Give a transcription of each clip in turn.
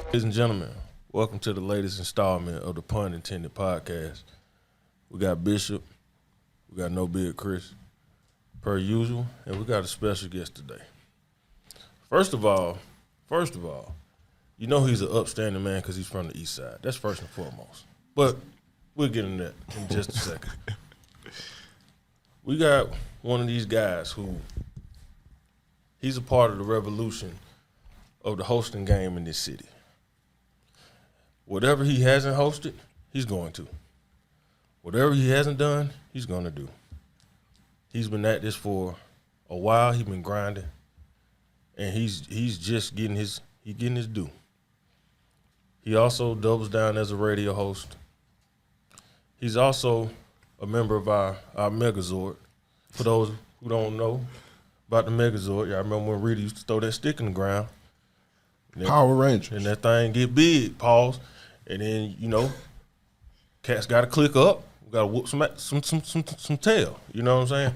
Ladies and gentlemen, welcome to the latest installment of the Punn Entended podcast. We got Bishop, we got No Big Chris, per usual, and we got a special guest today. First of all, you know he's an upstanding man because he's from the East Side. That's first and foremost. But we'll get into that in just a second. We got one of these guys who he's a part of the revolution of the hosting game in this city. Whatever he hasn't hosted, he's going to. Whatever he hasn't done, he's going to do. He's been at this for a while. He's been grinding, and he's just getting his due. He also doubles down as a radio host. He's also a member of our Megazord. For those who don't know about the Megazord, y'all remember when Rita used to throw that stick in the ground? Power Rangers. And that thing get big, pause. And then, you know, cats got to click up. We got to whoop some tail. You know what I'm saying?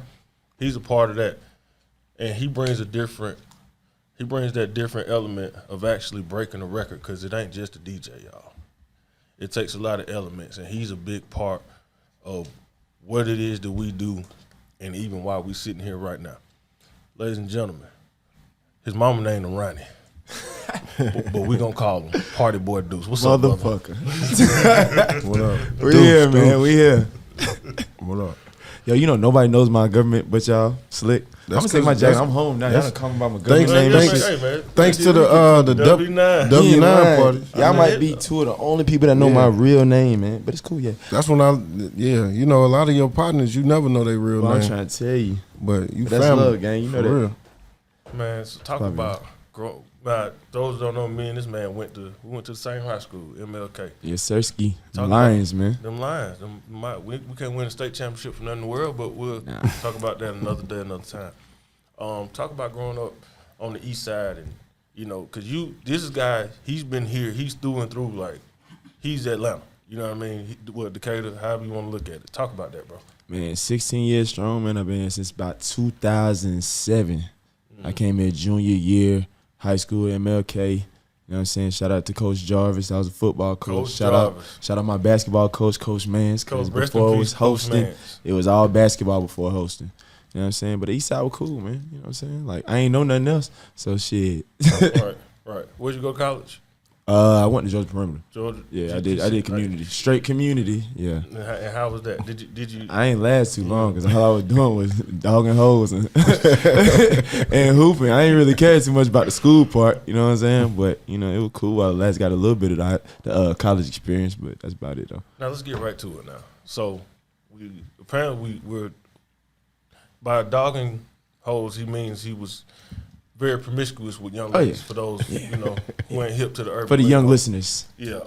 He's a part of that. And he brings that different element of actually breaking a record because it ain't just a DJ, y'all. It takes a lot of elements, and he's a big part of what it is that we do and even why we sitting here right now. Ladies and gentlemen, his mama named him Ronnie. but we gonna call him Party Boi Deuce. What's up, motherfucker? What up? We here, man. We here. What up? Yo, you know nobody knows my government but y'all. Slick. I'm gonna take my jacket. I'm home now. Y'all done call me by my government name. Thanks to the W9 party. Y'all might be two of the only people that know my real name, man. But it's cool, yeah. That's when you know, a lot of your partners, you never know their real name. I'm trying to tell you. But you that's family. Love, gang. You know that. Real. Man, so talk about those who don't know, me and this man went to the same high school, MLK. Yes, sirski. Lions, man. Them Lions. We can't win a state championship for nothing in the world, but we'll talk about that another day, another time. Talk about growing up on the East Side, and you know, cause this guy, he's been here, he's through and through, like he's Atlanta. You know what I mean? Decatur, however you want to look at it. Talk about that, bro. Man, 16 years strong, man. I've been here since about 2007. Mm-hmm. I came here junior year. High school, MLK, you know what I'm saying? Shout out to Coach Jarvis. I was a football coach. Shout out my basketball coach, Coach Mans, because before it was hosting, it was all basketball before hosting. You know what I'm saying? But the East Side was cool, man. You know what I'm saying? Like, I ain't know nothing else, so shit. Right. Where'd you go to college? I went to Georgia Perimeter. Georgia? Yeah, I did community. Straight community, yeah. And how was that? Did you? I ain't last too long because all I was doing was dogging hoes and hooping. I ain't really cared too much about the school part, you know what I'm saying? But, you know, it was cool. I last got a little bit of the college experience, but that's about it, though. Now, let's get right to it now. So, we're by dogging hoes, he means he was very promiscuous with young ladies. For those you know who ain't hip to the urban. For the young listeners. Yeah.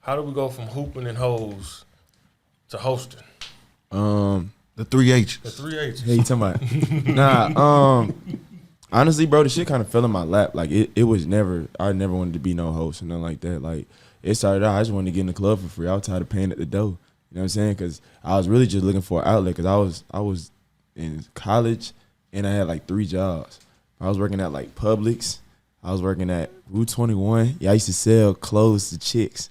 How do we go from hooping and hoes to hosting? The 3 H's. The 3 H's. Hey, you talking about? Honestly, bro, the shit kind of fell in my lap. Like it was never. I never wanted to be no host or nothing like that. Like it started out. I just wanted to get in the club for free. I was tired of paying at the door. You know what I'm saying? Because I was really just looking for an outlet. Because I was in college and I had like 3 jobs. I was working at like Publix. I was working at Route 21. Yeah, I used to sell clothes to chicks.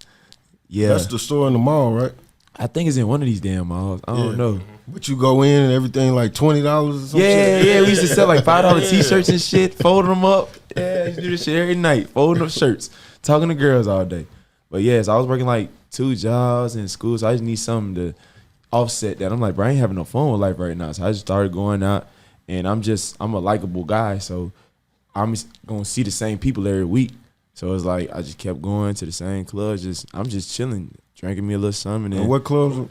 Yeah. That's the store in the mall, right? I think it's in one of these damn malls. I don't know. But you go in and everything like $20 or something. Yeah. We used to sell like $5 T-shirts and shit, folding them up. Yeah, I used to do this shit every night, folding up shirts, talking to girls all day. But yeah, so I was working like 2 jobs in school, so I just need something to offset that. I'm like, bro, I ain't having no fun with life right now. So I just started going out. And I'm a likable guy, so I'm gonna see the same people every week. So it's like I just kept going to the same clubs. I'm just chilling, drinking me a little something. And what clubs?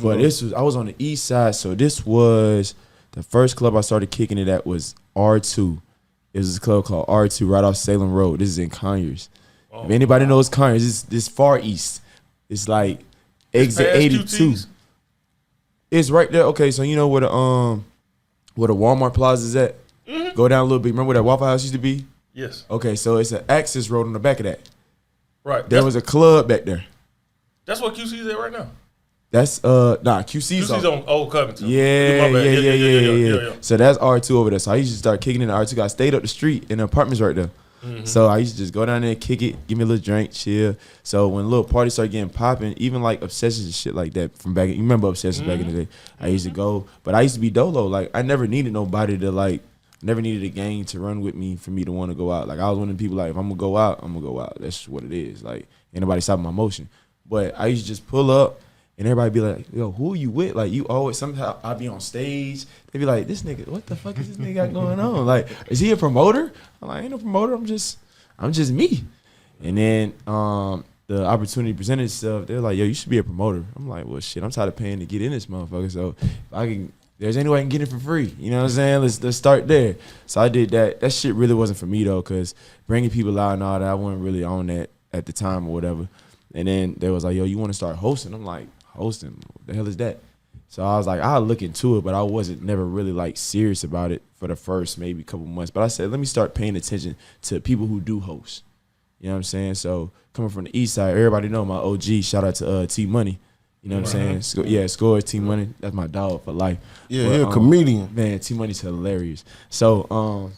But I was on the East Side, so this was the first club I started kicking it at was R2. It was a club called R2 right off Salem Road. This is in Conyers. If anybody knows Conyers, this far east. It's like exit 82. It's right there. Okay, so you know where the Walmart Plaza is at? Mm-hmm. Go down a little bit. Remember where that Waffle House used to be? Yes. Okay, so it's an access road on the back of that. Right. There was a club back there. That's what QC is at right now. That's QC's on Old Covington. Yeah, My bad. yeah. So that's R2 over there. So I used to start kicking in the R2. I stayed up the street in the apartments right there. So I used to just go down there, kick it, give me a little drink, chill. So when little parties started getting popping, even like Obsessions and shit like that from back, you remember Obsessions back in the day? I used to go, but I used to be dolo. Like I never needed nobody to like, never needed a gang to run with me for me to want to go out. Like I was one of the people like, if I'm gonna go out, I'm gonna go out. That's just what it is. Like ain't nobody stopping my motion. But I used to just pull up. And everybody be like, yo, who are you with? Like, you always, somehow I be on stage. They be like, this nigga, what the fuck is this nigga got going on? Like, is he a promoter? I'm like, ain't no promoter. I'm just me. And then the opportunity presented itself. They're like, yo, you should be a promoter. I'm like, well, shit, I'm tired of paying to get in this motherfucker. So if I can, there's any way I can get it for free. You know what I'm saying? Let's start there. So I did that. That shit really wasn't for me, though, because bringing people out and all that, I wasn't really on that at the time or whatever. And then they was like, yo, you want to start hosting? I'm like, hosting? What the hell is that? So I was like, I'll look into it, but I wasn't never really like serious about it for the first maybe couple months. But I said, let me start paying attention to people who do host. You know what I'm saying? So coming from the east side, everybody know my OG. Shout out to T Money. You know what I'm saying? Scores T Money. That's my dog for life. Yeah, he's a comedian. Man, T Money's hilarious. So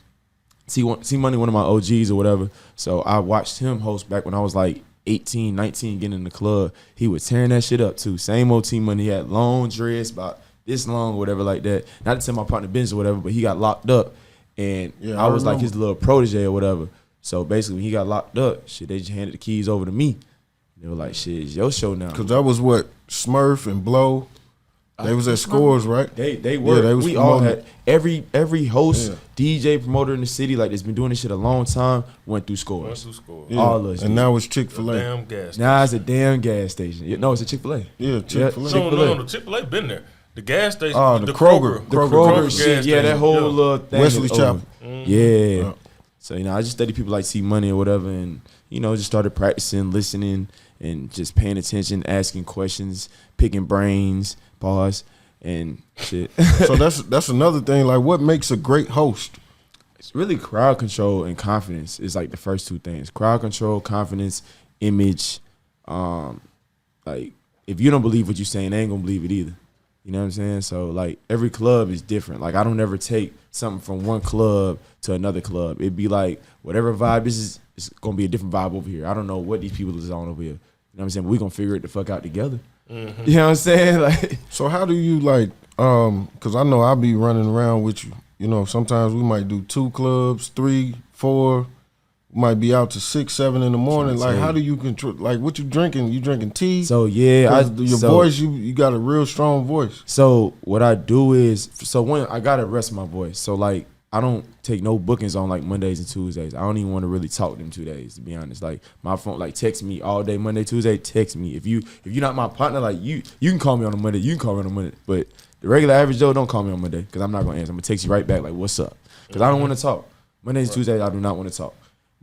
T Money, one of my OGs or whatever. So I watched him host back when I was like 18, 19, getting in the club. He was tearing that shit up too. Same old T Money. He had long dreads, about this long or whatever like that. Not to tell my partner business or whatever, but he got locked up. And I was like his little protege or whatever. So basically when he got locked up, shit, they just handed the keys over to me. They were like, shit, it's your show now. Because that was what, Smurf and Blow. They was at Scores, right? They were. Yeah, we all had every host, DJ, promoter in the city, like that's been doing this shit a long time, went through Scores. Yeah. All of us. And now it's Chick-fil-A. Damn gas station. Now it's a damn gas station. No, it's a Chick-fil-A. Yeah, Chick-fil-A. No, the Chick-fil-A been there. The gas station. Oh, the Kroger. The Kroger shit. gas Yeah, that station. whole little thing. Wesley is over. Chapel. Yeah. So, I just studied people like T-Money or whatever and, just started practicing, listening, and just paying attention, asking questions, picking brains, pause, and shit. So that's another thing. Like, what makes a great host? It's really crowd control and confidence is like the first two things. Crowd control, confidence, image. Like, if you don't believe what you're saying, they ain't gonna believe it either. You know what I'm saying? So, like, every club is different. Like, I don't ever take something from one club to another club. It'd be like, whatever vibe is, it's going to be a different vibe over here. I don't know what these people is on over here. You know what I'm saying? But we're going to figure it the fuck out together. Mm-hmm. You know what I'm saying? Like, so how do you, like, because I know I'll be running around with you. Sometimes we might do 2 clubs, 3, 4, might be out to 6, 7 in the morning. Like, how do you control? Like, what you drinking? You drinking tea? So yeah, your voice. You got a real strong voice. So what I do is, when I gotta rest my voice. So like, I don't take no bookings on like Mondays and Tuesdays. I don't even want to really talk them 2 days, to be honest. Like my phone, like text me all day Monday, Tuesday. Text me if you're not my partner. Like you can call me on a Monday. You can call me on a Monday, but the regular average Joe don't call me on Monday because I'm not gonna answer. I'm gonna text you right back like, what's up? Because I don't want to talk. Mondays and Tuesdays I do not want to talk.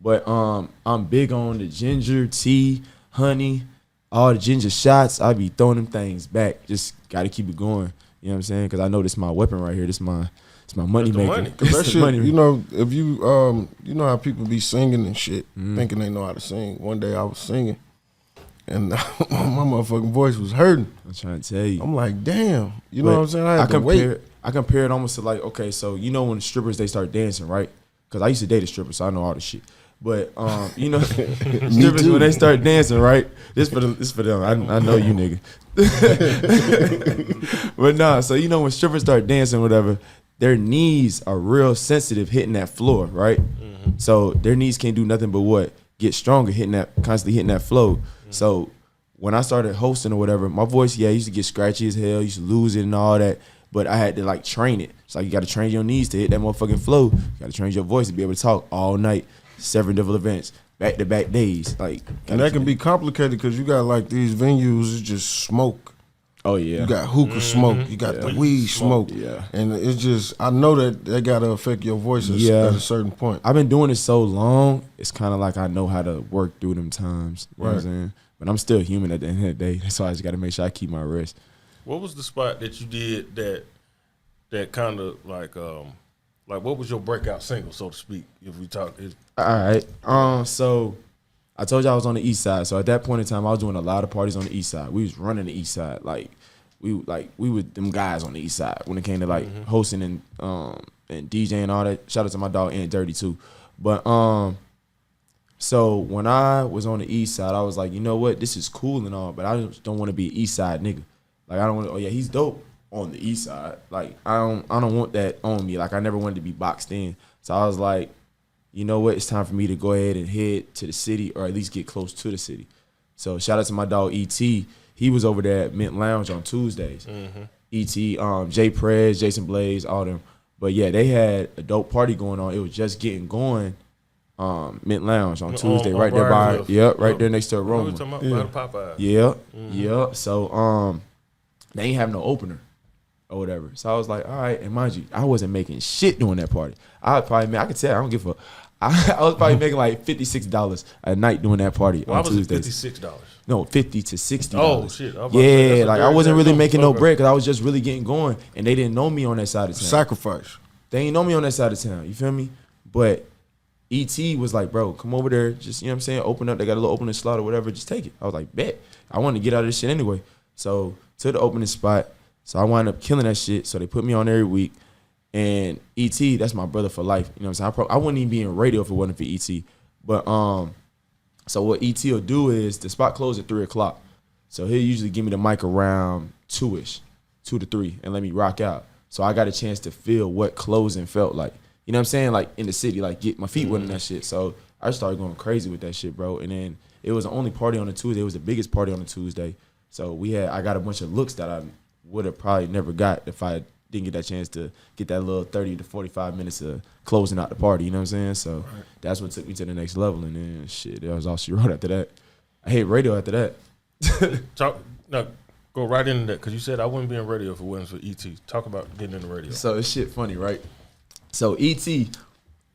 But I'm big on the ginger, tea, honey, all the ginger shots. I be throwing them things back. Just got to keep it going. You know what I'm saying? Because I know this is my weapon right here. It's my money maker. That shit, if you how people be singing and shit, thinking they know how to sing. One day I was singing, and my motherfucking voice was hurting. I'm trying to tell you. I'm like, damn. You know what I'm saying? I compare it almost to like, okay, so when the strippers, they start dancing, right? Because I used to date a stripper, so I know all the shit. But strippers when they start dancing, right? This for them. I know you nigga. But nah, so when strippers start dancing, whatever, their knees are real sensitive hitting that floor, right? Mm-hmm. So their knees can't do nothing but what? Get stronger, constantly hitting that flow. Mm-hmm. So when I started hosting or whatever, my voice, used to get scratchy as hell, used to lose it and all that. But I had to like train it. It's like you got to train your knees to hit that motherfucking flow. You got to train your voice to be able to talk all night. 7 different events, back-to-back days, like, and that can be complicated because you got like these venues, it's just smoke. Oh yeah, you got hookah smoke, you got the weed smoke, and it's just I know that gotta affect your voice at a certain point. I've been doing it so long, it's kind of like I know how to work through them times. You know what I'm saying? But I'm still human at the end of the day, so I just got to make sure I keep my rest. What was the spot that you did that kind of like what was your breakout single, so to speak? If we talk, all right. So I told you I was on the east side. So at that point in time, I was doing a lot of parties on the east side. We was running the east side. Like we were them guys on the east side when it came to like hosting and DJing and all that. Shout out to my dog and Dirty too. But so when I was on the east side, I was like, you know what, this is cool and all, but I just don't want to be an east side nigga. Like I don't want to, oh yeah, he's dope on the east side. Like I don't want that on me. Like I never wanted to be boxed in. So I was like, you know what, it's time for me to go ahead and head to the city or at least get close to the city. So shout out to my dog E.T. He was over there at Mint Lounge on Tuesdays. E.T., Jay Prez, Jason Blaze, all them. But yeah, they had a dope party going on. It was just getting going. Mint Lounge on Tuesday, right there by, right there next to Aroma. Yeah. So they ain't have no opener or whatever. So I was like, all right. And mind you, I wasn't making shit during that party. I could tell, I don't give a. I was probably making like $56 a night doing that party on Tuesdays. $56? No, $50 to $60. Oh shit! Yeah, like I wasn't really making no bread because I was just really getting going, and they didn't know me on that side of town. Sacrifice. They ain't know me on that side of town. You feel me? But E.T. was like, bro, come over there. Just, you know what I'm saying? Open up. They got a little opening slot or whatever. Just take it. I was like, bet. I wanted to get out of this shit anyway. So to the opening spot. So I wound up killing that shit. So they put me on every week. And E.T., that's my brother for life. You know what I'm saying? I wouldn't even be in radio if it wasn't for E.T. But so what E.T. will do is the spot closed at 3 o'clock. So he'll usually give me the mic around 2-ish, 2 to 3, and let me rock out. So I got a chance to feel what closing felt like. You know what I'm saying? Like in the city, like get my feet wet in that shit. So I started going crazy with that shit, bro. And then it was the only party on a Tuesday. It was the biggest party on a Tuesday. So I got a bunch of looks that I would have probably never got if I didn't get that chance to get that little 30 to 45 minutes of closing out the party. You know what I'm saying? So that's what took me to the next level. And then shit, that was all she wrote after that. I hate radio after that. Go right into that because you said I wouldn't be in radio if it wasn't for E.T. Talk about getting in the radio. So it's shit funny, right? So E.T.,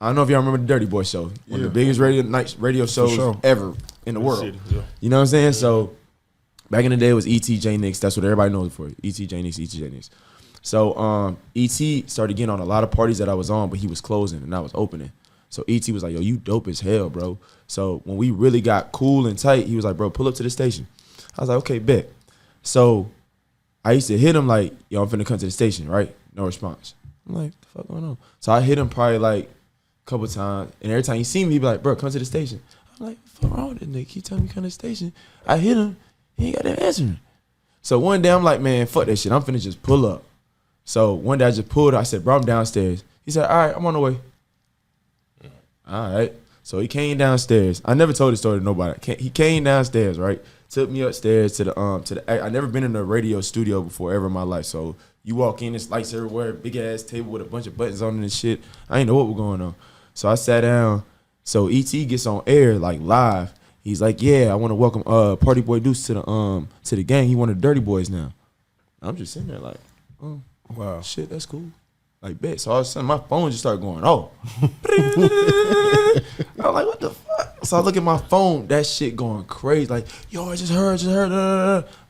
I don't know if y'all remember the Dirty Boy Show, one of the biggest radio shows ever in the world. City, yeah. You know what I'm saying? So back in the day, it was E.T. J. Nix. That's what everybody knows it for. E.T. J. Nix, E.T. J. Nix. So E.T. started getting on a lot of parties that I was on, but he was closing and I was opening. So E.T. was like, yo, you dope as hell, bro. So when we really got cool and tight, he was like, bro, pull up to the station. I was like, okay, bet. So I used to hit him like, yo, I'm finna come to the station, right? No response. I'm like, what the fuck going on? So I hit him probably like a couple times, and every time he see me, he be like, bro, come to the station. I'm like, what the fuck wrong with this nigga? He telling me come to the station. I hit him, he ain't got that answering. So one day I'm like, man, fuck that shit. I'm finna just pull up. So one day I just pulled up. I said, bro, I'm downstairs. He said, all right, I'm on the way. All right. So he came downstairs. I never told the story to nobody. He came downstairs, right? Took me upstairs to the I never been in a radio studio before ever in my life. So you walk in, it's lights everywhere, big ass table with a bunch of buttons on it and shit. I ain't know what was going on. So I sat down. So E.T. gets on air like live. He's like, yeah, I want to welcome Party Boi Deuce to the gang. He one of the Dirty Boys now. I'm just sitting there like, oh wow, shit, that's cool. Like, bet. So all of a sudden, my phone just started going, oh. I'm like, what the fuck? So I look at my phone, that shit going crazy. Like, yo, I just heard.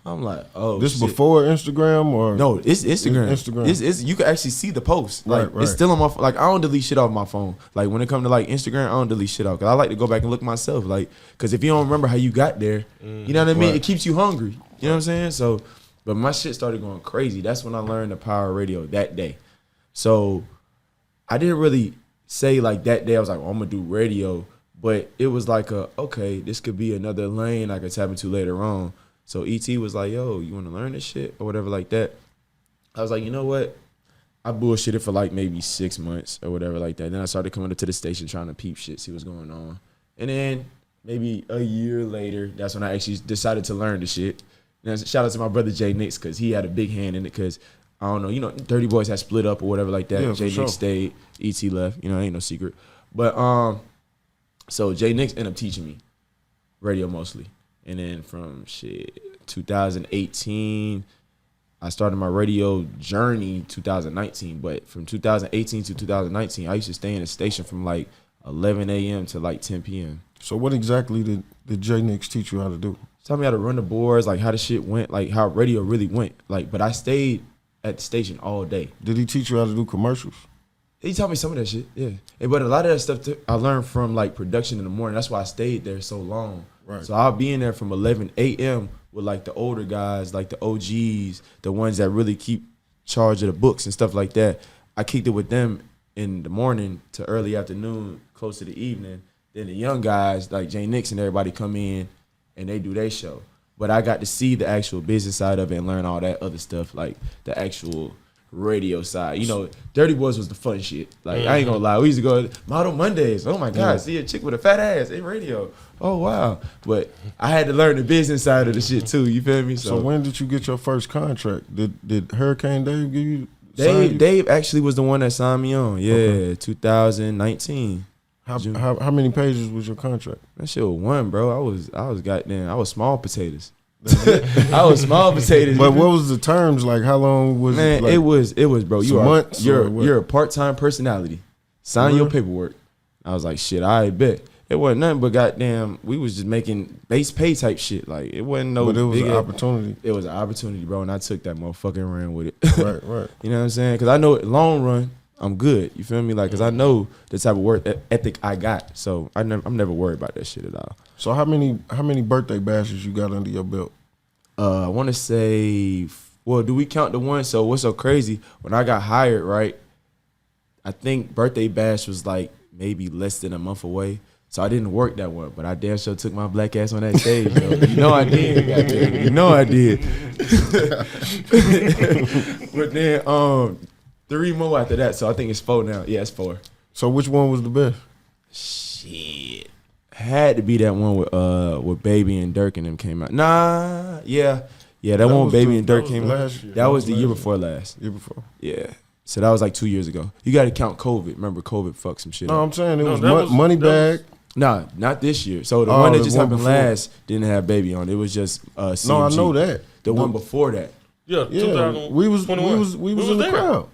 I'm like, oh, this shit. Before Instagram or? No, it's Instagram. Instagram. It's you can actually see the post. Like, right. It's still on my phone. Like, I don't delete shit off my phone. Like, when it comes to, like, Instagram, I don't delete shit off. Because I like to go back and look myself. Like, because if you don't remember how you got there, you know what I mean? Right. It keeps you hungry. You know what I'm saying? So, but my shit started going crazy. That's when I learned the power of radio that day. So I didn't really say like that day I was like, I'm gonna do radio, but it was like okay, this could be another lane I could tap into later on. So E.T. was like, yo, you wanna learn this shit or whatever like that? I was like, you know what? I bullshitted for like maybe 6 months or whatever like that. Then I started coming up to the station trying to peep shit, see what's going on. And then maybe a year later, that's when I actually decided to learn the shit. And shout out to my brother Jay Nix, because he had a big hand in it, because I don't know, Dirty Boys had split up or whatever like that. Yeah, Jay Nix stayed, E.T. left, ain't no secret. But so Jay Nix ended up teaching me radio mostly. And then from 2018, I started my radio journey 2019. But from 2018 to 2019, I used to stay in the station from like 11 a.m. to like 10 p.m. So what exactly did Jay Nix teach you how to do? Tell me how to run the boards, like how the shit went, like how radio really went. Like, but I stayed at the station all day. Did he teach you how to do commercials? He taught me some of that shit, yeah. But a lot of that stuff I learned from like production in the morning. That's why I stayed there so long. Right. So I'll be in there from 11 a.m. with like the older guys, like the OGs, the ones that really keep charge of the books and stuff like that. I kicked it with them in the morning to early afternoon, close to the evening. Then the young guys like Jay Nix and everybody come in and they do their show. But I got to see the actual business side of it and learn all that other stuff, like the actual radio side. You know, Dirty Boys was the fun shit. Like, I ain't gonna lie. We used to go Model Mondays. Oh my God, see a chick with a fat ass in radio. Oh wow. But I had to learn the business side of the shit too. You feel me? So when did you get your first contract? Did Hurricane Dave give you? Dave actually was the one that signed me on. Yeah, okay. 2019. How many pages was your contract? That shit was one, bro. I was goddamn. I was small potatoes. I was small potatoes. But what was the terms like? How long was it? Like, it was, bro. You're a part-time personality. Sign your paperwork. I was like, shit, I bet. It wasn't nothing but goddamn. We was just making base pay type shit. Like it wasn't no. But it was an opportunity. It was an opportunity, bro, and I took that motherfucker and ran with it. Right. You know what I'm saying? Because I know long run, I'm good. You feel me? Like, because I know the type of work ethic I got. So I'm never worried about that shit at all. So how many birthday bashes you got under your belt? I want to say, well, do we count the one? So what's so crazy? When I got hired, right, I think birthday bash was like maybe less than a month away. So I didn't work that one, but I damn sure took my black ass on that stage. You know I did. Goddamn. You know I did. But then 3 more after that. So I think it's 4 now. Yeah, it's 4. So which one was the best? Shit. Had to be that one with Baby and Dirk and them came out. Nah, yeah, that one with Baby and Dirk came out. That was the year before last. Year before. Yeah. So that was like 2 years ago. You got to count COVID. Remember, COVID fucked some shit up. No, I'm saying it was Money Bag. Nah, not this year. So the one that just happened last didn't have Baby on. It was just CMG. No, I know that. The one before that. Yeah, 2021. We was in the crowd.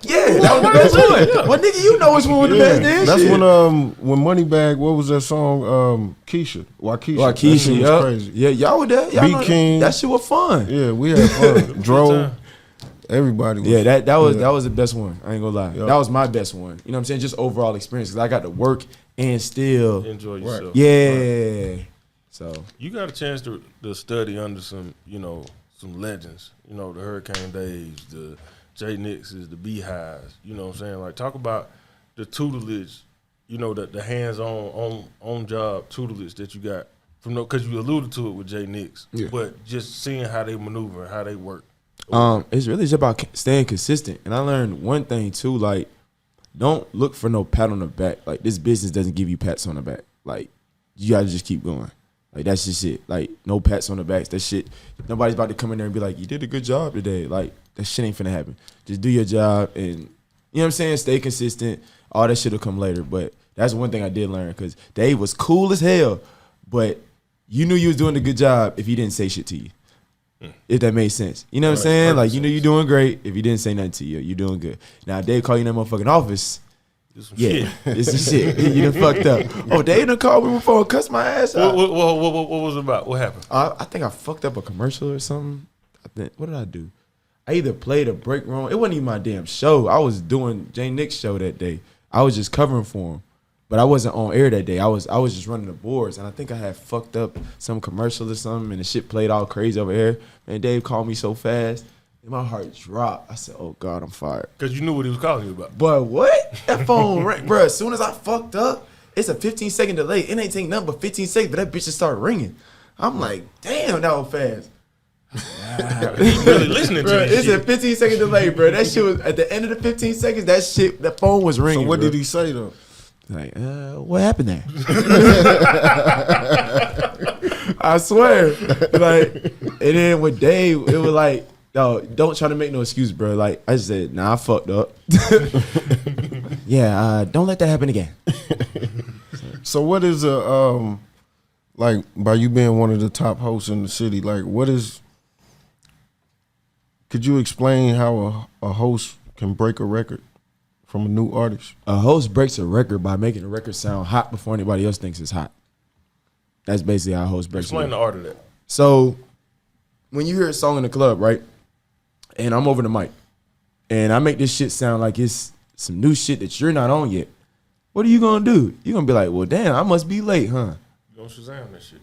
Yeah, that was the best one. Yeah. Well, nigga, you know which one was the best then. That's shit. When Moneybag, what was that song? Keisha. Waukesha, was crazy. Yeah, y'all were there. Y'all B King. That shit was fun. Yeah, we had fun. Dro. Everybody was. Yeah, that was the best one. I ain't gonna lie. Yep. That was my best one. You know what I'm saying? Just overall experience. Because I got to work and still enjoy yourself. Yeah. Right. So you got a chance to study under some legends. You know, the Hurricane Daves, the Jay Nix's, the Beehives. You know what I'm saying? Like, talk about the tutelage, the hands-on on job tutelage that you got from because you alluded to it with Jay Nix. Yeah. But just seeing how they maneuver and how they work. It's really just about staying consistent. And I learned one thing too, like, don't look for no pat on the back. Like, this business doesn't give you pats on the back. Like, you gotta just keep going. Like, that's just it. Like, no pats on the backs. That shit, nobody's about to come in there and be like, you did a good job today. Like, that shit ain't finna happen. Just do your job and, you know what I'm saying, stay consistent. All that shit will come later. But that's one thing I did learn, because Dave was cool as hell, but you knew you was doing a good job if he didn't say shit to you. If that made sense. You know what I'm saying? Like, you know you're doing great. If he didn't say nothing to you, you're doing good. Now, Dave call you in that motherfucking office. Yeah, it's some shit. You done fucked up. Oh, Dave done called me before and cussed my ass out. What was it about? What happened? I think I fucked up a commercial or something. What did I do? I either played a break wrong. It wasn't even my damn show. I was doing Jay Nick's show that day. I was just covering for him. But I wasn't on air that day. I was just running the boards, and I think I had fucked up some commercial or something, and the shit played all crazy over here. And Dave called me so fast, and my heart dropped. I said, "Oh God, I'm fired." Because you knew what he was calling you about. But what? That phone rang, bro. As soon as I fucked up, it's a 15-second delay. It ain't taking nothing but 15 seconds, but that bitch just started ringing. I'm like, damn, that was fast. He really listening to this It's shit. a 15-second delay, bro. That shit was at the end of the 15 seconds. That phone was ringing. So what bro. did he say though? Like, what happened there? I swear. Like, and then with Dave, it was like, yo, don't try to make no excuse, bro. Like, I just said, nah, I fucked up. Yeah, don't let that happen again. So what is like, by you being one of the top hosts in the city, like, could you explain how a host can break a record from a new artist? A host breaks a record by making a record sound hot before anybody else thinks it's hot. That's basically how a host breaks Explain a the record. art of that. So when you hear a song in the club, right, and I'm over the mic, and I make this shit sound like it's some new shit that you're not on yet, what are you gonna do? You're gonna be like, well, damn, I must be late, huh? You gonna Shazam that shit.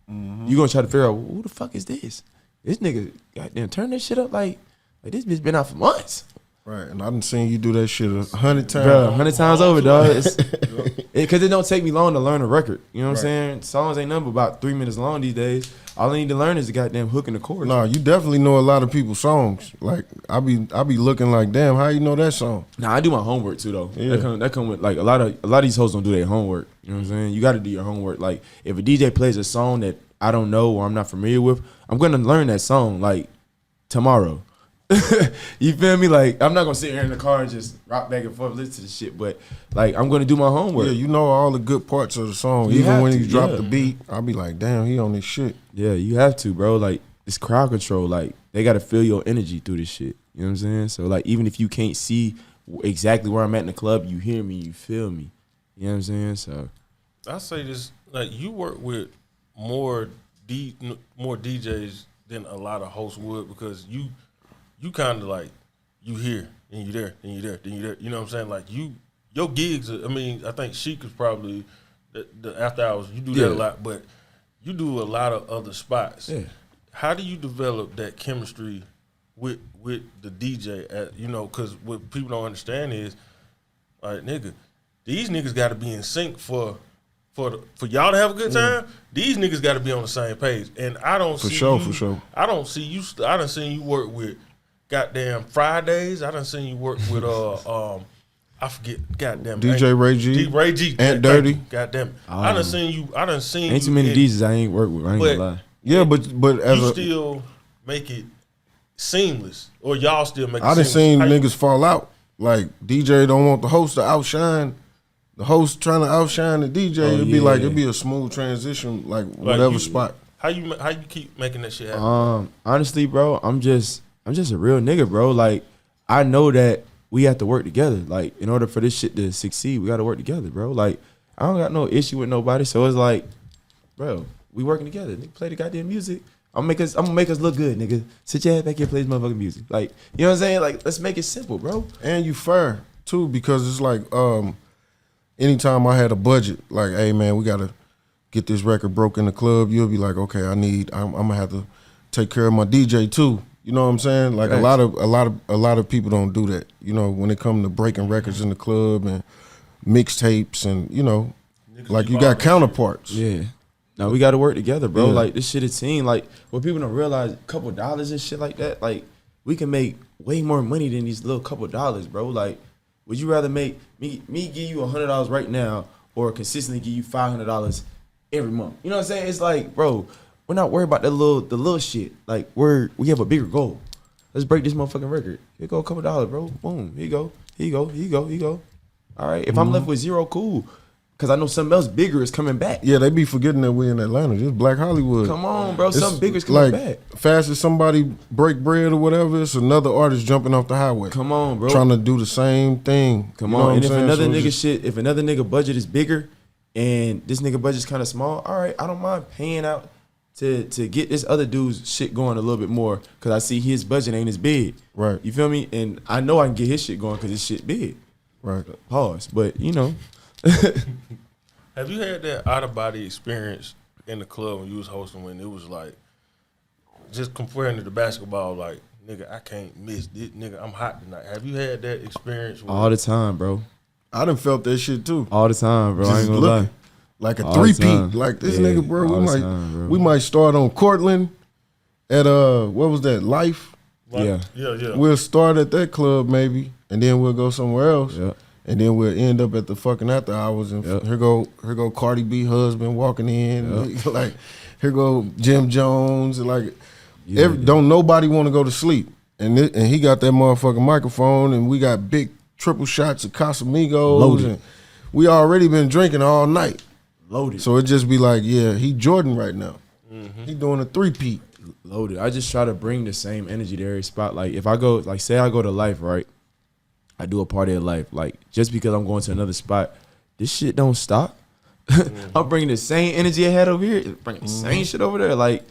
You gonna try to figure out, well, who the fuck is this? This nigga, goddamn, turn this shit up like this bitch been out for months. Right, and I done seen you do that shit 100 times. Bro, 100 times over, dog. Because it don't take me long to learn a record. You know what I'm saying? Songs ain't nothing but about 3 minutes long these days. All I need to learn is the goddamn hook and the chorus. Nah, you definitely know a lot of people's songs. Like I be looking like, damn, how you know that song? Nah, I do my homework too though. Yeah. That come with like a lot of these hoes don't do their homework. You know what I'm saying? You got to do your homework. Like if a DJ plays a song that I don't know or I'm not familiar with, I'm gonna learn that song like tomorrow. You feel me? Like I'm not gonna sit here in the car and just rock back and forth, listen to the shit. But like I'm gonna do my homework. Yeah, you know all the good parts of the song. You Even have when to, you drop yeah. the beat, I'll be like, damn, he on this shit. Yeah, you have to, bro. Like it's crowd control. Like they gotta feel your energy through this shit. You know what I'm saying? So like even if you can't see exactly where I'm at in the club, you hear me, you feel me. You know what I'm saying? So I say this, like you work with more DJs than a lot of hosts would, because you kind of like, you here and you there and you there and you there. You know what I'm saying? Like your gigs. I mean, I think Chic is probably the after hours. You do that a lot, but you do a lot of other spots. yeah. How do you develop that chemistry with the DJ? You know, because what people don't understand is, like, nigga, these niggas got to be in sync for y'all to have a good time. These niggas got to be on the same page, and I don't For see sure, you, for sure. I don't see you. I done seen you work with goddamn Fridays. I done seen you work with I forget. Goddamn DJ Ray G, Ray G, Ant Dirty. Goddamn it. I done seen you. I done seen. Ain't too many DJs I ain't worked with. I ain't gonna lie. Yeah, but as You a still make it seamless, or y'all still make it I done seamless? seen How you- niggas fall out. Like DJ don't want the host to outshine. The host trying to outshine the DJ. It'd be like, it'd be a smooth transition, like whatever you- spot. How you keep making that shit happen? Honestly, bro, I'm just a real nigga, bro. Like I know that we have to work together. Like in order for this shit to succeed, we got to work together, bro. Like I don't got no issue with nobody, so it's like, bro, we working together. Nigga, play the goddamn music. I'm gonna make us look good, nigga. Sit your ass back here, play this motherfucking music. Like, you know what I'm saying? Like, let's make it simple, bro. And you fair too, because it's like anytime I had a budget, like, hey man, we gotta get this record broke in the club, you'll be like, okay, I'm gonna have to take care of my DJ too. You know what I'm saying? Like a lot of people don't do that. You know, when it comes to breaking records in the club and mixtapes and, you know, like you got counterparts. Yeah. Now we got to work together, bro. Yeah. Like this shit is seen. Like what people don't realize, a couple dollars and shit like that. Like we can make way more money than these little couple dollars, bro. Like, would you rather make me give you $100 right now, or consistently give you $500 every month? You know what I'm saying? It's like, bro, we're not worried about the little shit. Like we have a bigger goal. Let's break this motherfucking record. Here go a couple dollars, bro. Boom. Here you go. All right. If I'm left with zero, cool. Cause I know something else bigger is coming back. Yeah, they be forgetting that we in Atlanta. Just Black Hollywood. Come on, bro. Something bigger is like, coming back. Fast as somebody break bread or whatever, it's another artist jumping off the highway. Come on, bro. Trying to do the same thing. Come You know on. what And I'm if saying? another So nigga just- if another nigga budget is bigger and this nigga budget's kind of small, all right, I don't mind paying out to get this other dude's shit going a little bit more, because I see his budget ain't as big. Right. You feel me? And I know I can get his shit going because his shit big. Right. Pause. But, you know. Have you had that out of body experience in the club when you was hosting, when it was like, just comparing to the basketball, like, nigga, I can't miss this, nigga, I'm hot tonight. Have you had that experience? All the time, bro. I done felt that shit too. All the time, bro. I ain't Just gonna looking lie. like a All the time. three-peat. Like this Yeah, nigga, bro. all We the might time, bro. we might start on Cortland at what was that, Life? Yeah. Yeah. We'll start at that club maybe, and then we'll go somewhere else. Yeah. And then we'll end up at the fucking after hours, and Yep. here go Cardi B husband walking in, like here go Jim Jones, and like don't nobody want to go to sleep, and he got that motherfucking microphone, and we got big triple shots of Casamigos, Loaded. and we already been drinking all night, Loaded. so it just be like, yeah, he Jordan right now, he doing a three-peat. Loaded. I just try to bring the same energy to every spot. Like if I go, like say I go to Life, right? I do a party of Life. Like just because I'm going to another spot, this shit don't stop. I'm bringing the same energy I had over here, bringing the same shit over there. Like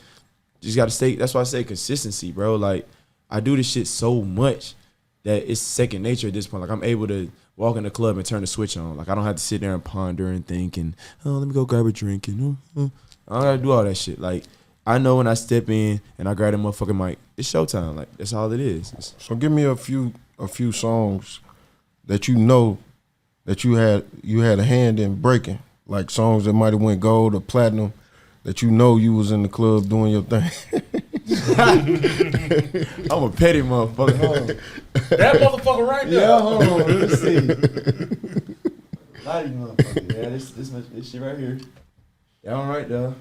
just gotta stay. That's why I say consistency, bro. Like I do this shit so much that it's second nature at this point. Like I'm able to walk in the club and turn the switch on. Like I don't have to sit there and ponder and think and let me go grab a drink and I don't gotta do all that shit. Like I know when I step in and I grab that motherfucking mic, it's showtime. Like that's all it is. So give me a few songs that you know that you had a hand in breaking, like songs that might have went gold or platinum, that you know you was in the club doing your thing. I'm a petty motherfucker. That motherfucker right there. Yeah, hold on. Let me see. Lighty motherfucker. Yeah, this shit right here. That one right there.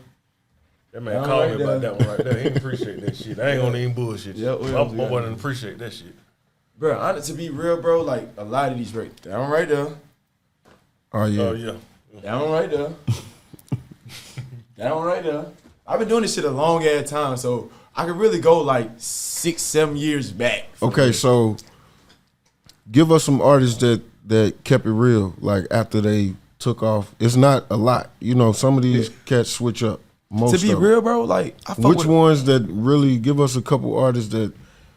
That man called me about that one right there. He didn't appreciate that shit. I ain't gonna even bullshit you. I wouldn't appreciate that shit. Bro, to be real, bro, like a lot of these right. That one right there. Oh yeah. Oh yeah. That one right there. That one right there. I've been doing this shit a long ass time, so I could really go like 6-7 years back. Okay, so give us some artists that kept it real, like after they took off. It's not a lot, you know. Some of these cats switch up. Most to be real, bro, like I fuck which with ones that really give us a couple artists that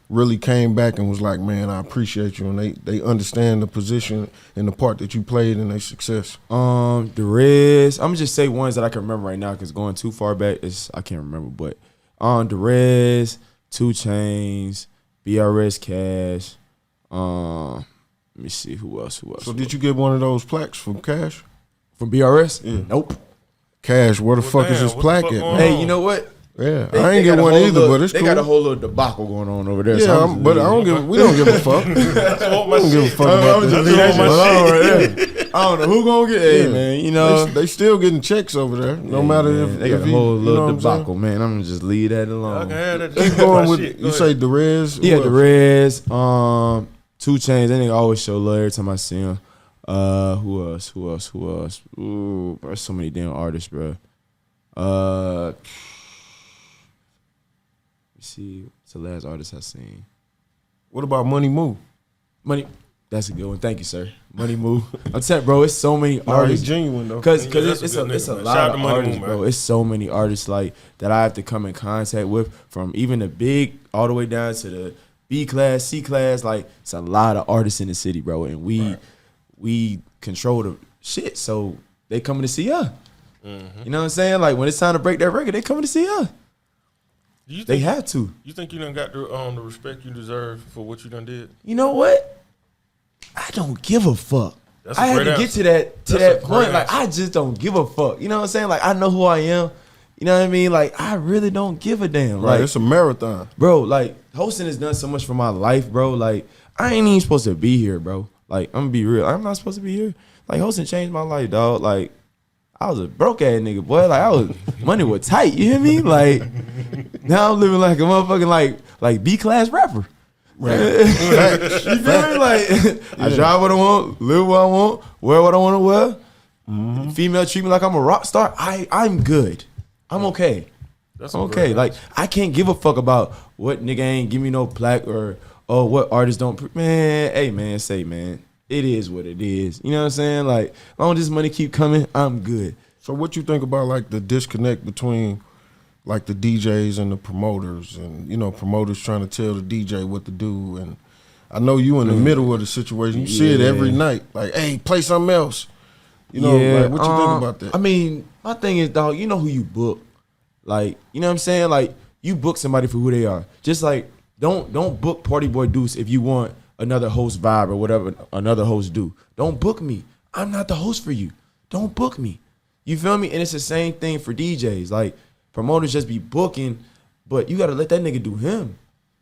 really came back and was like, man, I appreciate you, and they understand the position and the part that you played in their success. The Rez. I'm gonna just say ones that I can remember right now because going too far back I can't remember. But the Rez, 2 Chainz, BRS Cash. Let me see who else. So did you get one of those plaques from Cash? From BRS? Yeah. Nope. Cash, where the fuck is this plaque at? Hey, you know what? Yeah, I ain't get one either, but it's cool. They got a whole little debacle going on over there. Yeah, so but we don't give a fuck. We don't give a fuck about that. I don't know who gonna get. Hey, man, you know they still getting checks over there. No matter if they got a whole little debacle, man. I'm gonna just leave that alone. Keep going with you say the Rez. Yeah, the Rez. 2 Chainz. That nigga always show love every time I see him. Who else? Ooh, there's so many damn artists, bro. See, what's the last artist I seen? What about Money Moo? That's a good one. Thank you, sir. Money Moo. I'm telling you, bro, it's so many artists. He's genuine though. Cause it's a lot of artists, bro. It's so many artists like that I have to come in contact with, from even the big all the way down to the B class, C class. Like it's a lot of artists in the city, bro, and we control the shit. So they coming to see us. Mm-hmm. You know what I'm saying? Like when it's time to break that record, they coming to see us. They have to. You think you done got the respect you deserve for what you done did? You know what? I don't give a fuck. I had to get to that point. Like I just don't give a fuck. You know what I'm saying? Like I know who I am. You know what I mean? Like I really don't give a damn. Right, like it's a marathon, bro. Like hosting has done so much for my life, bro. Like I ain't even supposed to be here, bro. Like I'm gonna be real. I'm not supposed to be here. Like hosting changed my life, dog. Like I was a broke ass nigga, boy. Like money was tight. You hear me? Like now I'm living like a motherfucking like B class rapper. Right. You feel me? Like I drive what I want, live what I want, wear what I want to wear. Mm-hmm. Female treat me like I'm a rock star. I'm good. I'm okay. I'm okay. Like I can't give a fuck about what nigga ain't give me no plaque or what artists don't. Man, hey man, say man. It is what it is. You know what I'm saying? Like, as long as this money keep coming, I'm good. So what you think about like the disconnect between like the DJs and the promoters, and you know, promoters trying to tell the DJ what to do, and I know you in the middle of the situation. You see it every night. Like, hey, play something else. You know, like what you think about that? I mean, my thing is, dog, you know who you book. Like, you know what I'm saying? Like, you book somebody for who they are. Just like don't book Party Boi Deuce if you want another host vibe or whatever another host do. Don't book me. I'm not the host for you. Don't book me. You feel me? And it's the same thing for DJs. Like promoters just be booking, but you gotta let that nigga do him.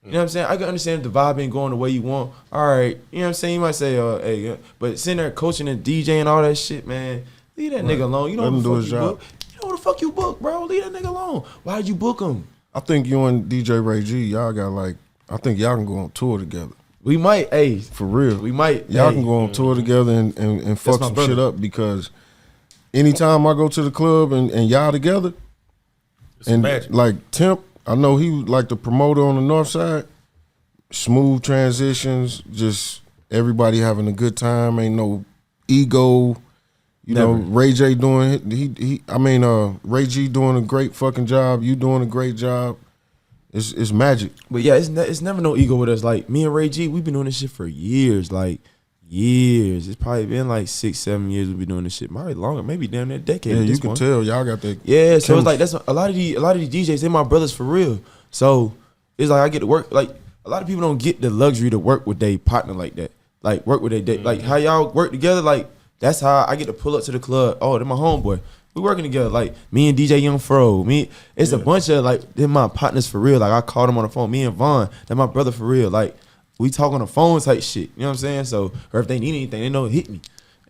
You know what I'm saying? I can understand if the vibe ain't going the way you want. All right, you know what I'm saying? You might say, hey, but sitting there coaching and DJing and all that shit, man, leave that nigga alone. You know what the fuck you book. You know what the fuck you book, bro. Leave that nigga alone. Why'd you book him? I think you and DJ Ray G, y'all got like, I think y'all can go on tour together. We might, hey. For real. We might. Y'all can go on tour together and fuck some shit up, because anytime I go to the club and y'all together, it's and magic. Like Temp, I know he like the promoter on the north side, smooth transitions, just everybody having a good time, ain't no ego. You know, Ray J doing Ray G doing a great fucking job, you doing a great job. It's magic. But yeah, it's never no ego with us. Like me and Ray G, we've been doing this shit for years. Like years. It's probably been like 6-7 years we've been doing this shit. Probably longer, maybe damn near a decade. Yeah, at you this can point. tell y'all got that. Yeah, so it's like that's a lot of these DJs. They my brothers for real. So it's like I get to work. Like a lot of people don't get the luxury to work with their partner like that. Like work with their like how y'all work together. Like that's how I get to pull up to the club. Oh, they're my homeboy. We working together. Like me and DJ Young Fro. It's a bunch of like they're my partners for real. Like I called them on the phone. Me and Vaughn, they're my brother for real. Like we talk on the phone type shit. You know what I'm saying? So or if they need anything, they know it hit me.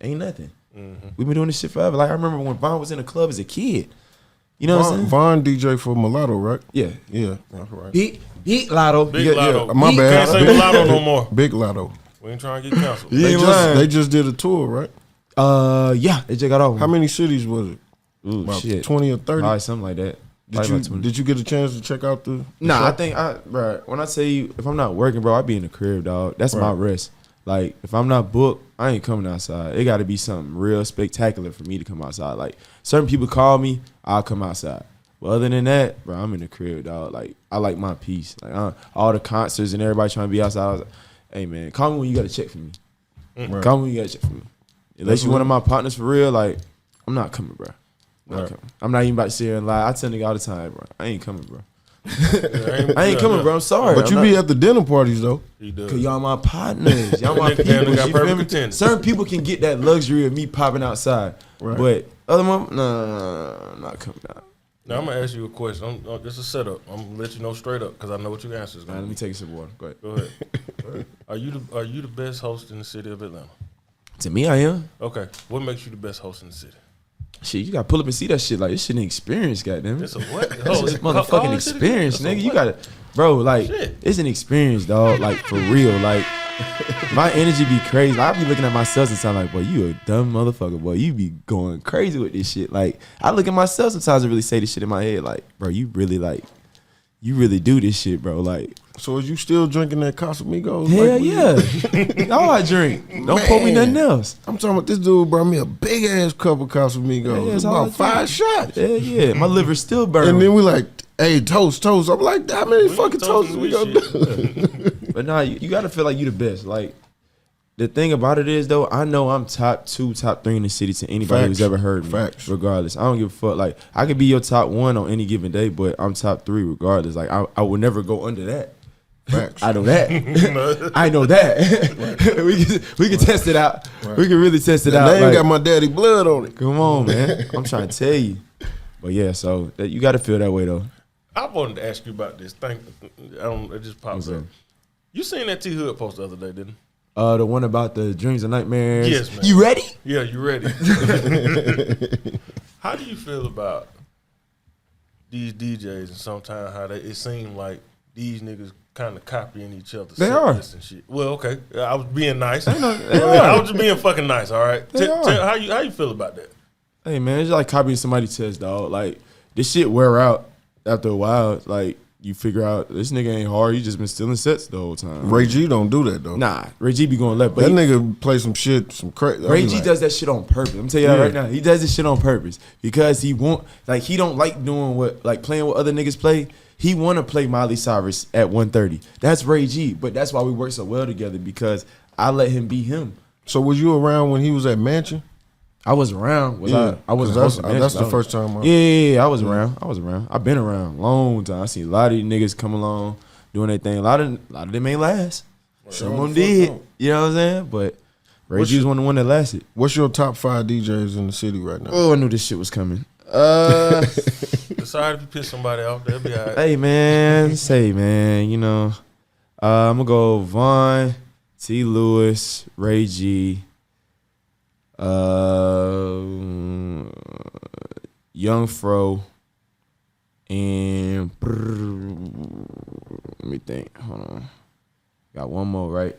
Ain't nothing. We've been doing this shit forever. Like I remember when Vaughn was in the club as a kid. You know what I'm saying? Vaughn DJ for Mulatto, right? Yeah. Yeah, that's right. Big Lotto. Big Lotto. My bad. Can't say Mulatto no more. Big Lotto. We ain't trying to get canceled. They just did a tour, right? Yeah, they just got off. How many cities was it? Ooh, About shit. 20 or 30? Probably something like that. Did you get a chance to check out the Nah, show? I think bro, when I tell you if I'm not working, bro, I be in the crib, dog. That's my rest. Like if I'm not booked, I ain't coming outside. It got to be something real spectacular for me to come outside. Like certain people call me, I'll come outside. But other than that, bro, I'm in the crib, dog. Like I like my peace. Like all the concerts and everybody trying to be outside. I was like, hey man, call me when you got to check for me. Right. Call me when you got to check for me. Unless you one of my partners for real, like I'm not coming, bro. I'm not even about to sit here and lie. I tell nigga all the time, bro. I ain't coming, bro. I ain't coming, bro. I'm sorry. But you be at the dinner parties though. He does. Cause y'all my partners. Y'all my Nigga people. got You perfect feel me? attendance. Certain people can get that luxury of me popping outside. Right. But other one, no, I'm not coming out. Now I'm gonna ask you a question. This is a setup. I'm gonna let you know straight up because I know what your answer is All gonna right, let be. me take a sip of water. Go ahead. Go ahead. Are you the best host in the city of Atlanta? To me, I am. Okay. What makes you the best host in the city? Shit, you gotta pull up and see that shit. Like this shit an experience, goddamn it. It's a what? It's a motherfucking experience, nigga. You gotta, bro. Like Shit. it's an experience, dog. Like for real. Like my energy be crazy. Like, I be looking at myself sometimes like, boy, you a dumb motherfucker, boy. You be going crazy with this shit. Like I look at myself sometimes and really say this shit in my head, like, bro, you really do this shit, bro. Like, So is you still drinking that Casamigos? hell like yeah. All I drink. Don't pour me nothing else. I'm talking about this dude brought me a big ass cup of Casamigos. Yeah, It's that's all I about 5 drink. shots. Hell yeah. My liver's still burning. And then we like, hey, toast. I'm like, how many fucking toasts we gonna do? But nah, you gotta feel like you the best. Like the thing about it is though, I know I'm top 2, top 3 in the city to anybody who's Facts. ever heard me. Facts. Regardless, I don't give a fuck. Like I could be your top 1 on any given day, but I'm top 3 regardless. Like I will never go under that. Facts. I know that. I know that. we can test it out. Right. We can really test it That out. name Like, got my daddy blood on it. come on, man. I'm trying to tell you. But yeah, so you got to feel that way though. I wanted to ask you about this. It just pops Okay. up. You seen that T Hood post the other day, didn't you? The one about the dreams and nightmares. Yes, man. You ready? Yeah, you ready? How do you feel about these DJs and sometimes how it seems like these niggas kind of copying each other? They are. And shit. Well, okay. I was being nice. They are. I was just being fucking nice. All right. They are. How you feel about that? Hey man, it's like copying somebody's test, dog. Like this shit wear out after a while. Like you figure out this nigga ain't hard. You just been stealing sets the whole time. Ray G don't do that though. Nah, Ray G be going left. But That nigga play some shit, some crazy. Ray G does that shit on purpose. I'm tell you that right now. He does this shit on purpose because he he don't like doing playing what other niggas play. He want to play Miley Cyrus at 1:30. That's Ray G. But that's why we work so well together because I let him be him. So was you around when he was at Mansion? I was around. I wasn't hosting That's Mansion, the I first time. Yeah, I was around. I've been around a long time. I seen a lot of these niggas come along doing their thing. A lot of them ain't last. Some of them did. You know what I'm saying? But Ray G was one of the one that lasted. What's your top 5 DJs in the city right now? Oh, I knew this shit was coming. Sorry if you piss somebody off. That'll be all right. Hey man, you know, I'm gonna go Vaughn, T. Lewis, Ray G, Young Fro, and let me think. Hold on, got one more, right?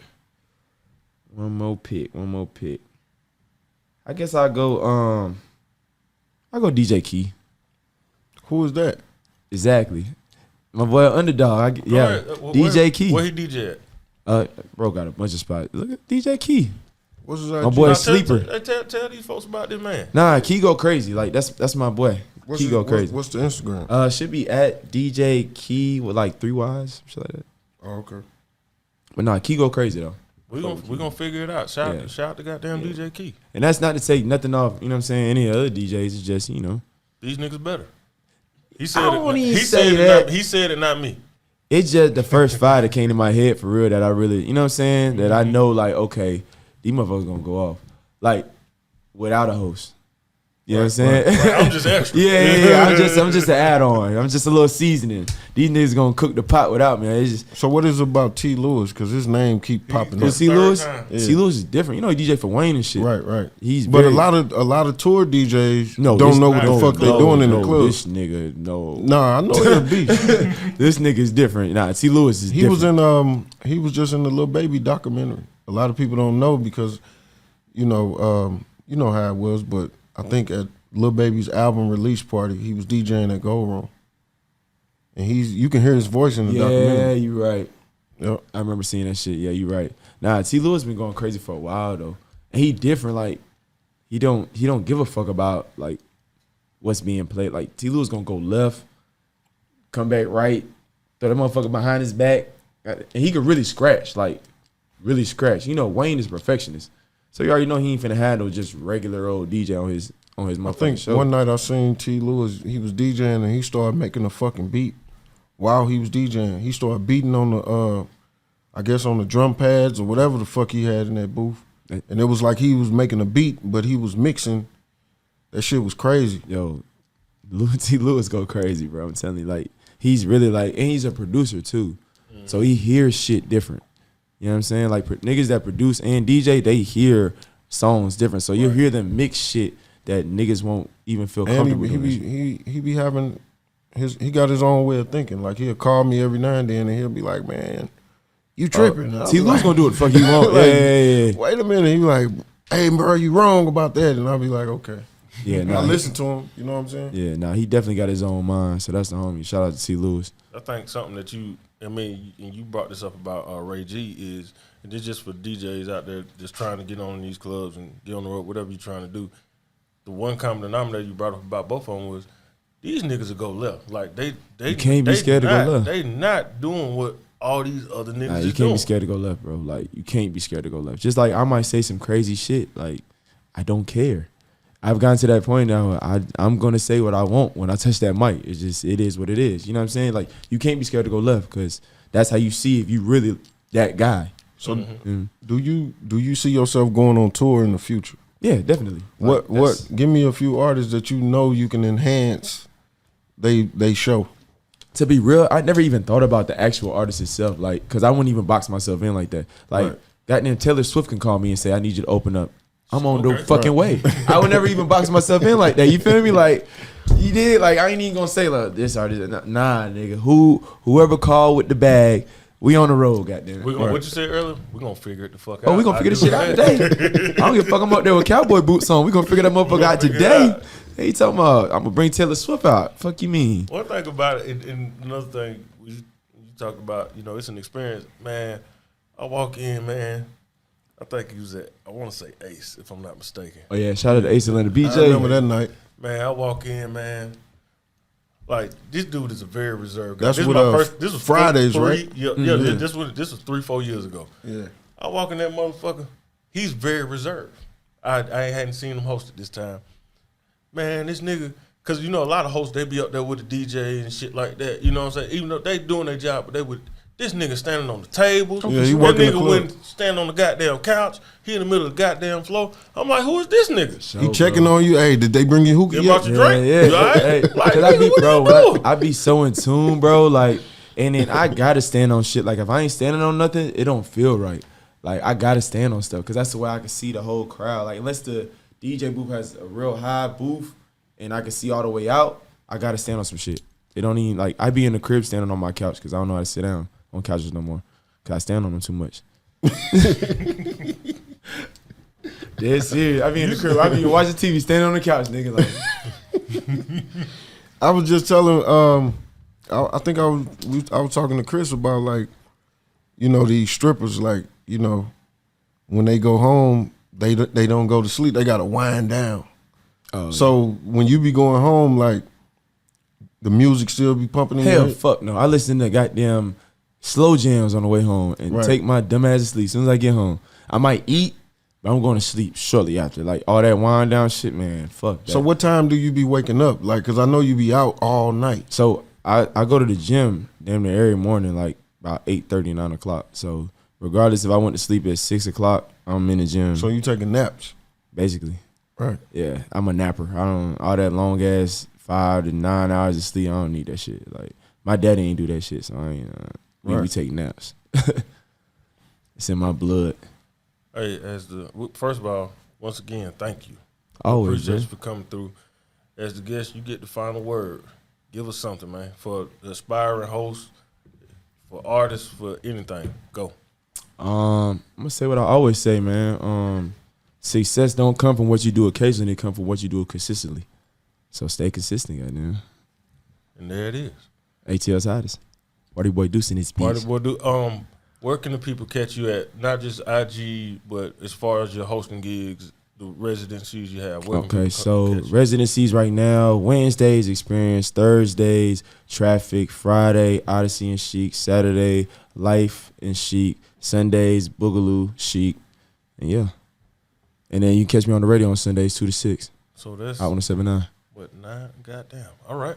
One more pick. I guess I go DJ Key. Who is that? Exactly. My boy Underdog. DJ Key. Where he DJ at? Bro got a bunch of spots. Look at DJ Key. What's his My boy Now, Sleeper. Tell these folks about this man. Nah, Key go crazy. Like that's my boy. Key go crazy. What's the Instagram? Should be at DJ Key with like 3 Ys, shit like that. Oh, okay. But nah, Key go crazy though. We're gonna figure it out. Shout out to goddamn DJ Key. And that's not to take nothing off, you know what I'm saying, any other DJs. It's just, you know. These niggas better. He said I don't it. even He say said that. it. He said it, not me. It's just the first 5 that came to my head for real that I really, you know what I'm saying, that I know, like, okay, these motherfuckers gonna go off. Like, without a host. You know what I'm saying? Right. I'm just extra. yeah. I'm just an add-on. I'm just a little seasoning. These niggas gonna cook the pot without me. It's just, So what is it about T. Lewis? Because his name keep popping up. C. Lewis? time. C. Lewis is different. You know, he DJ for Wayne and shit. Right. He's But very, a lot of tour DJs no, don't this- know what the no, fuck they no, doing in the no, club. This nigga, no. Nah, I know he's a beast. This nigga is different. Nah, T. Lewis is He different. was in he was just in the Lil Baby documentary. A lot of people don't know because you know how it was, but I think at Lil Baby's album release party, he was DJing at Gold Room. And you can hear his voice in the Yeah, documentary. you right. Yep. I remember seeing that shit. Yeah, you right. Nah, T. Lewis been going crazy for a while though. And he different, like he don't give a fuck about like what's being played. Like T. Lewis gonna go left, come back right, throw that motherfucker behind his back. And he could really scratch, like really scratch. You know, Wayne is perfectionist. So you already know he ain't finna have no just regular old DJ on his I motherfucking think show. one night I seen T. Lewis, he was DJing and he started making a fucking beat while he was DJing. He started beating on the I guess on the drum pads or whatever the fuck he had in that booth. And it was like he was making a beat, but he was mixing. That shit was crazy. Yo, T. Lewis go crazy, bro. I'm telling you, like he's really like, and he's a producer too, so he hears shit different. You know what I'm saying? Like niggas that produce and DJ, they hear songs different, so you hear them mix shit that niggas won't even feel comfortable And doing. he be having he got his own way of thinking. Like he'll call me every now and then and he'll be like, "Man, you tripping." T. Lewis gonna do what the fuck he want. Like, yeah. Wait a minute. He like, "Hey, bro, you wrong about that." And I'll be like, "Okay." Yeah, I nah, listen to him. You know what I'm saying? yeah, nah, he definitely got his own mind. So that's the homie. Shout out to T. Lewis. I think something that you brought this up about Ray G is, and this just for DJs out there just trying to get on in these clubs and get on the road, whatever you're trying to do. The one common denominator you brought up about both of them was these niggas will go left. Like they You can't be scared to go left. They not doing what all these other niggas Nah, is you can't doing. be scared to go left, bro. Like you can't be scared to go left. Just like I might say some crazy shit. Like I don't care. I've gotten to that point now. I'm gonna say what I want when I touch that mic. It's just it is what it is. You know what I'm saying? Like you can't be scared to go left because that's how you see if you really that guy. So do you see yourself going on tour in the future? Yeah, definitely. What Like, that's- give me a few artists that you know you can enhance they show. To be real, I never even thought about the actual artist itself. Like, because I wouldn't even box myself in like that. Like, Right. goddamn Taylor Swift can call me and say, I need you to open up. I'm on the Okay. fucking way. I would never even box myself in like that. You feel me? Like, you did. Like, I ain't even gonna say, like, this artist. Nah, nigga. Whoever called with the bag, we on the road, goddamn. What you said earlier? We're gonna figure it the fuck out. Oh, we gonna figure this do shit out that. today. I don't give a fuck. I'm up there with cowboy boots on. We gonna figure that motherfucker out figure it today. out. Hey, you talking about? I'm gonna bring Taylor Swift out. Fuck you mean? One thing about it, and another thing you talk about, it's an experience, man. I walk in, man. I think he was at, I want to say Ace, if I'm not mistaken. Oh yeah, shout out to Ace and I BJ. remember that night. Man, I walk in, man. Like this dude is a very reserved guy. That's this what, is my first. This was Fridays, three, right? Yeah, This was 3-4 years ago. Yeah. I walk in that motherfucker. He's very reserved. I hadn't seen him host it this time. Man, this nigga, because a lot of hosts, they be up there with the DJ and shit like that. You know what I'm saying? Even though they doing their job, but this nigga standing on the tables. Yeah, he that working the nigga club. wouldn't stand on the goddamn couch. He in the middle of the goddamn floor. I'm like, who is this nigga? He checking on you. Hey, did they bring you hookah They yet? brought you drink. Yeah. You all right? Hey, Like, cause I nigga, be, what bro, you when doing? I be so in tune, bro. Like, and then I gotta stand on shit. Like, if I ain't standing on nothing, it don't feel right. Like, I gotta stand on stuff, cause that's the way I can see the whole crowd. Like, unless the DJ booth has a real high booth and I can see all the way out, I gotta stand on some shit. It don't even like I be in the crib standing on my couch because I don't know how to sit down on couches no more. Cause I stand on them too much. Dead serious. I be in the crib. I be watching TV, standing on the couch, nigga. Like, I was just telling I think I was talking to Chris about like, these strippers, like, when they go home, they don't go to sleep. They gotta wind down. oh, So when you be going home, like the music still be pumping in your hell, head? fuck no. I listen to goddamn slow jams on the way home and take my dumb ass to sleep. As soon as I get home, I might eat, but I'm going to sleep shortly after. Like all that wind down shit, man. Fuck that. So what time do you be waking up? Like, cause I know you be out all night. So I go to the gym damn near every morning, like about 8:30, 9 o'clock. So regardless if I went to sleep at 6 o'clock, I'm in the gym. So you taking naps? Basically. Right. Yeah, I'm a napper. I don't all that long ass 5 to 9 hours of sleep. I don't need that shit. Like my daddy ain't do that shit, so I ain't. We take naps. It's in my blood. Hey, first of all, once again, thank you. Always, Appreciate man. you for coming through. As the guest, you get the final word. Give us something, man, for the aspiring host, for artists, for anything. Go. I'm gonna say what I always say, man. Success don't come from what you do occasionally; it come from what you do consistently. So stay consistent, goddamn. And there it is. ATL's hottest. Boi Deuce in his piece. Boi Deuce. Where can the people catch you at? Not just IG, but as far as your hosting gigs, the residencies you have. Okay, so residencies right now: Wednesdays, Experience; Thursdays, Traffic; Friday, Odyssey and Chic; Saturday, Life and Chic; Sundays, Boogaloo, Chic, and yeah. And then you can catch me on the radio on Sundays 2 to 6. So that's out on the 7-9. What 9? Goddamn. All right.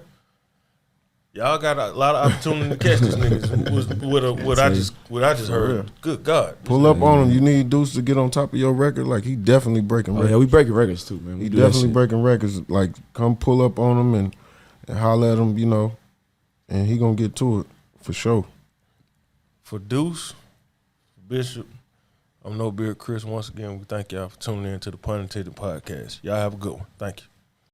Y'all got a lot of opportunity to catch these niggas. What I just heard. Good God. Pull up on him. You need Deuce to get on top of your record. Like he definitely breaking records. Yeah, we breaking records too, man. He definitely breaking records. Like come pull up on him and holler at him, you know, and he gonna get to it for sure. For Deuce, Bishop, I'm No Beard Chris. Once again, we thank y'all for tuning in to the Punn Entended podcast. Y'all have a good one. Thank you.